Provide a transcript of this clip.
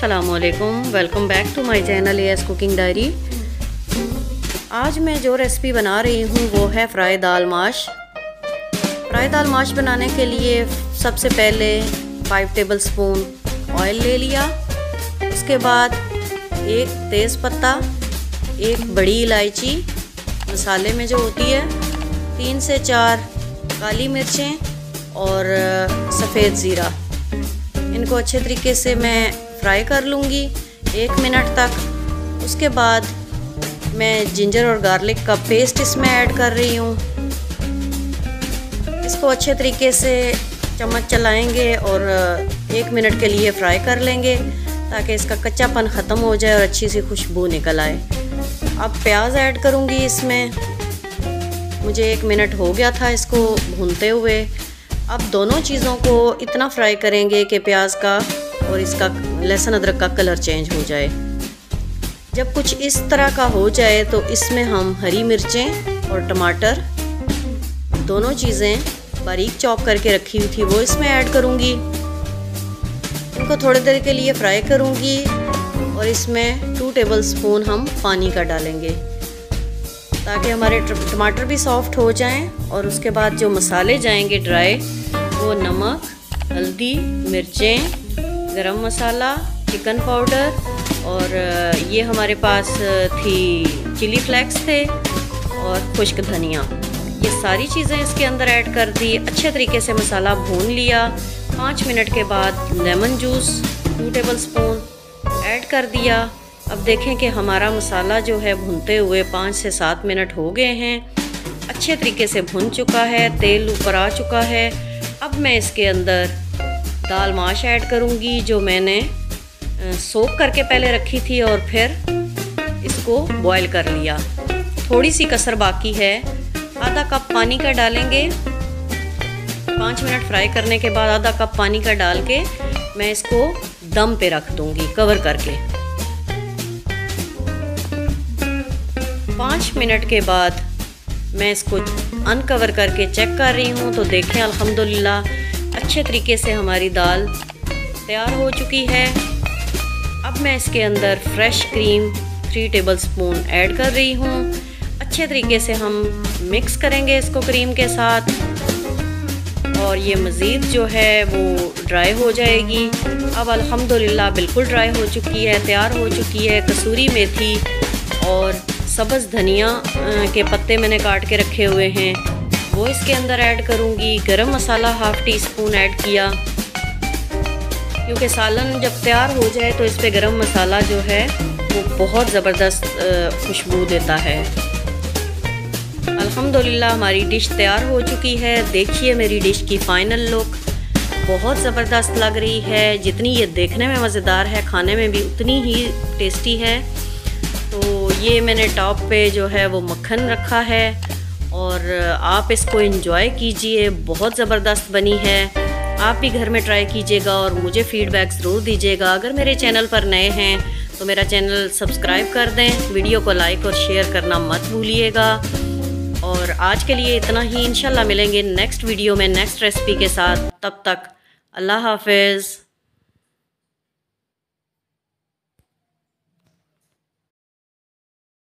अस्सलामुअलैकुम, welcome back to my channel AS cooking diary. आज मैं जो रेसिपी बना रही हूँ वो है फ्राई दाल माश। फ्राई दाल माश बनाने के लिए सबसे पहले 5 टेबलस्पून ऑयल ले लिया। उसके बाद एक तेज़पत्ता, एक बड़ी इलायची मसाले में जो होती है, 3 से 4 काली मिर्चें और सफ़ेद ज़ीरा। इनको अच्छे तरीके से मैं फ्राई कर लूँगी 1 मिनट तक। उसके बाद मैं जिंजर और गार्लिक का पेस्ट इसमें ऐड कर रही हूँ। इसको अच्छे तरीके से चम्मच चलाएंगे और 1 मिनट के लिए फ्राई कर लेंगे ताकि इसका कच्चापन ख़त्म हो जाए और अच्छी सी खुशबू निकल आए। अब प्याज ऐड करूँगी इसमें। मुझे 1 मिनट हो गया था इसको भूनते हुए। अब दोनों चीज़ों को इतना फ्राई करेंगे कि प्याज का और इसका लहसुन अदरक का कलर चेंज हो जाए। जब कुछ इस तरह का हो जाए तो इसमें हम हरी मिर्चें और टमाटर, दोनों चीज़ें बारीक चॉप करके रखी हुई थी, वो इसमें ऐड करूँगी। इनको थोड़ी देर के लिए फ्राई करूँगी और इसमें 2 टेबलस्पून हम पानी का डालेंगे ताकि हमारे टमाटर भी सॉफ्ट हो जाएं। और उसके बाद जो मसाले जाएंगे ड्राई, वो नमक, हल्दी, मिर्चें, गरम मसाला, चिकन पाउडर और ये हमारे पास थी चिली फ्लेक्स थे और खुश्क धनिया। ये सारी चीज़ें इसके अंदर ऐड कर दी। अच्छे तरीके से मसाला भून लिया। 5 मिनट के बाद लेमन जूस 2 टेबलस्पून ऐड कर दिया। अब देखें कि हमारा मसाला जो है भूनते हुए 5 से 7 मिनट हो गए हैं। अच्छे तरीके से भुन चुका है, तेल ऊपर आ चुका है। अब मैं इसके अंदर दाल माश ऐड करूँगी जो मैंने सोक करके पहले रखी थी और फिर इसको बॉईल कर लिया। थोड़ी सी कसर बाकी है। आधा कप पानी का डालेंगे। 5 मिनट फ्राई करने के बाद आधा कप पानी का डाल के मैं इसको दम पे रख दूँगी कवर करके। 5 मिनट के बाद मैं इसको अनकवर करके चेक कर रही हूँ तो देखें अल्हम्दुलिल्लाह अच्छे तरीके से हमारी दाल तैयार हो चुकी है। अब मैं इसके अंदर फ्रेश क्रीम 3 टेबलस्पून ऐड कर रही हूँ। अच्छे तरीके से हम मिक्स करेंगे इसको क्रीम के साथ और ये मज़ीद जो है वो ड्राई हो जाएगी। अब अल्हम्दुलिल्लाह बिल्कुल ड्राई हो चुकी है, तैयार हो चुकी है। कसूरी मेथी और सब्ज़ धनिया के पत्ते मैंने काट के रखे हुए हैं, वो इसके अंदर ऐड करूँगी। गरम मसाला 1/2 टीस्पून ऐड किया क्योंकि सालन जब तैयार हो जाए तो इस पे गरम मसाला जो है वो बहुत ज़बरदस्त खुशबू देता है। अल्हम्दुलिल्लाह हमारी डिश तैयार हो चुकी है। देखिए मेरी डिश की फ़ाइनल लुक बहुत ज़बरदस्त लग रही है। जितनी ये देखने में मज़ेदार है, खाने में भी उतनी ही टेस्टी है। तो ये मैंने टॉप पे जो है वो मक्खन रखा है और आप इसको एंजॉय कीजिए। बहुत ज़बरदस्त बनी है। आप भी घर में ट्राई कीजिएगा और मुझे फ़ीडबैक ज़रूर दीजिएगा। अगर मेरे चैनल पर नए हैं तो मेरा चैनल सब्सक्राइब कर दें। वीडियो को लाइक और शेयर करना मत भूलिएगा। और आज के लिए इतना ही। इंशाल्लाह मिलेंगे नेक्स्ट वीडियो में नेक्स्ट रेसिपी के साथ। तब तक अल्लाह हाफ़िज़।